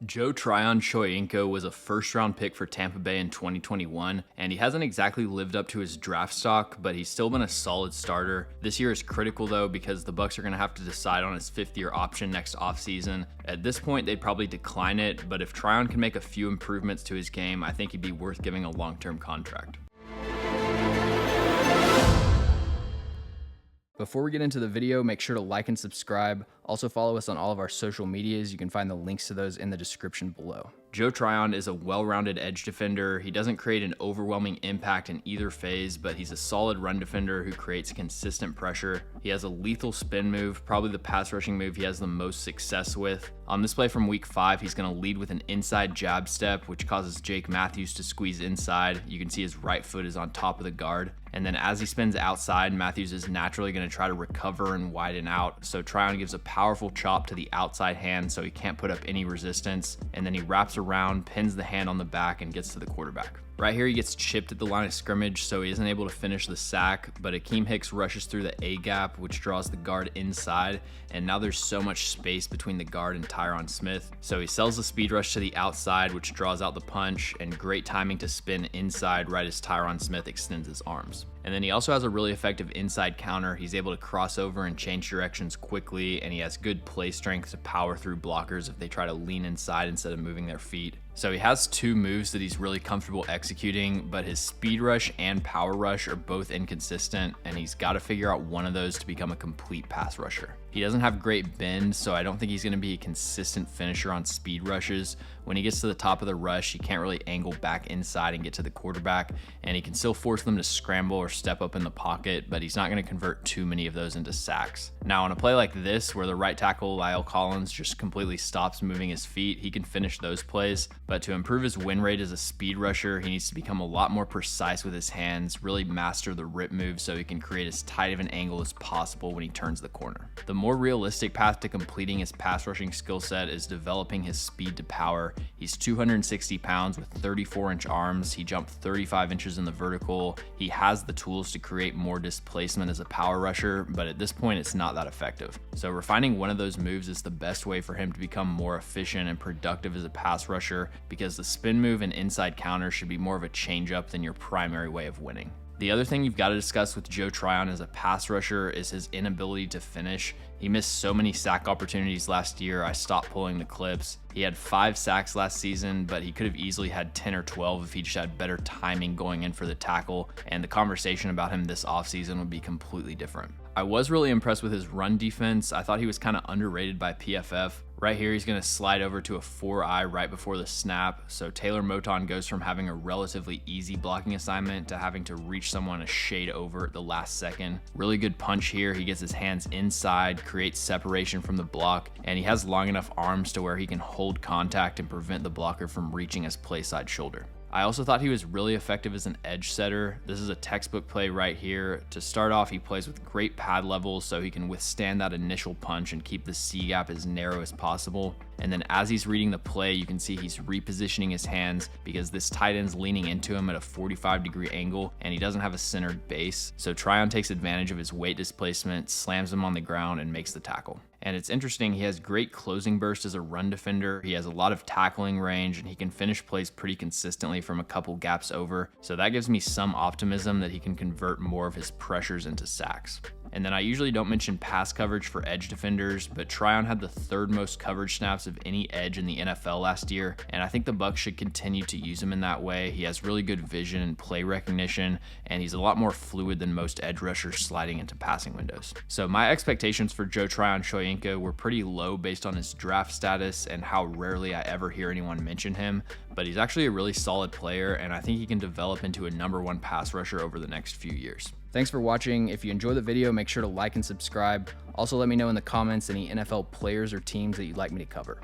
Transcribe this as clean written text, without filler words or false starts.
Tryon-Shoyinka was a first-round pick for Tampa Bay in 2021, and he hasn't exactly lived up to his draft stock, but he's still been a solid starter. This year is critical though because the Bucs are going to have to decide on his fifth-year option next offseason. At this point, they'd probably decline it, but if Tryon can make a few improvements to his game, I think he'd be worth giving a long-term contract. Before we get into the video, make sure to like and subscribe. Also follow us on all of our social medias. You can find the links to those in the description below. Joe Tryon is a well-rounded edge defender. He doesn't create an overwhelming impact in either phase, but he's a solid run defender who creates consistent pressure. He has a lethal spin move, probably the pass rushing move he has the most success with. On this play from week 5, he's going to lead with an inside jab step, which causes Jake Matthews to squeeze inside. You can see his right foot is on top of the guard. And then as he spins outside, Matthews is naturally going to try to recover and widen out. So Tryon gives a powerful chop to the outside hand so he can't put up any resistance. And then he wraps around, pins the hand on the back, and gets to the quarterback. Right here, he gets chipped at the line of scrimmage, so he isn't able to finish the sack, but Akeem Hicks rushes through the A gap, which draws the guard inside, and now there's so much space between the guard and Tyron Smith. So he sells the speed rush to the outside, which draws out the punch, and great timing to spin inside right as Tyron Smith extends his arms. And then he also has a really effective inside counter. He's able to cross over and change directions quickly, and he has good play strength to power through blockers if they try to lean inside instead of moving their feet. So he has two moves that he's really comfortable executing, but his speed rush and power rush are both inconsistent, and he's got to figure out one of those to become a complete pass rusher. He doesn't have great bend, so I don't think he's going to be a consistent finisher on speed rushes. When he gets to the top of the rush, he can't really angle back inside and get to the quarterback, and he can still force them to scramble or step up in the pocket, but he's not going to convert too many of those into sacks. Now, on a play like this, where the right tackle, Lyle Collins, just completely stops moving his feet, he can finish those plays, but to improve his win rate as a speed rusher, he needs to become a lot more precise with his hands, really master the rip move so he can create as tight of an angle as possible when he turns the corner. The more realistic path to completing his pass rushing skill set is developing his speed to power. He's 260 pounds with 34-inch arms. He jumped 35 inches in the vertical. He has the tools to create more displacement as a power rusher, but at this point, it's not that effective. So refining one of those moves is the best way for him to become more efficient and productive as a pass rusher, because the spin move and inside counter should be more of a change-up than your primary way of winning. The other thing you've got to discuss with Joe Tryon as a pass rusher is his inability to finish. He missed so many sack opportunities last year, I stopped pulling the clips. He had 5 sacks last season, but he could have easily had 10 or 12 if he just had better timing going in for the tackle, and the conversation about him this offseason would be completely different. I was really impressed with his run defense. I thought he was kind of underrated by PFF. Right here, he's going to slide over to a 4-eye right before the snap, so Taylor Moton goes from having a relatively easy blocking assignment to having to reach someone a shade over at the last second. Really good punch here. He gets his hands inside, creates separation from the block, and he has long enough arms to where he can hold contact and prevent the blocker from reaching his play side shoulder. I also thought he was really effective as an edge setter. This is a textbook play right here. To start off, he plays with great pad levels so he can withstand that initial punch and keep the C gap as narrow as possible. And then as he's reading the play, you can see he's repositioning his hands because this tight end's leaning into him at a 45-degree angle, and he doesn't have a centered base. So Tryon takes advantage of his weight displacement, slams him on the ground, and makes the tackle. And it's interesting, he has great closing burst as a run defender. He has a lot of tackling range, and he can finish plays pretty consistently from a couple gaps over. So that gives me some optimism that he can convert more of his pressures into sacks. And then I usually don't mention pass coverage for edge defenders, but Tryon had the 3rd most coverage snaps of any edge in the NFL last year, and I think the Bucs should continue to use him in that way. He has really good vision and play recognition, and he's a lot more fluid than most edge rushers sliding into passing windows. So my expectations for Joe Tryon-Shoyinka were pretty low based on his draft status and how rarely I ever hear anyone mention him, but he's actually a really solid player, and I think he can develop into a #1 pass rusher over the next few years. Thanks for watching. If you enjoyed the video, make sure to like and subscribe. Also, let me know in the comments any NFL players or teams that you'd like me to cover.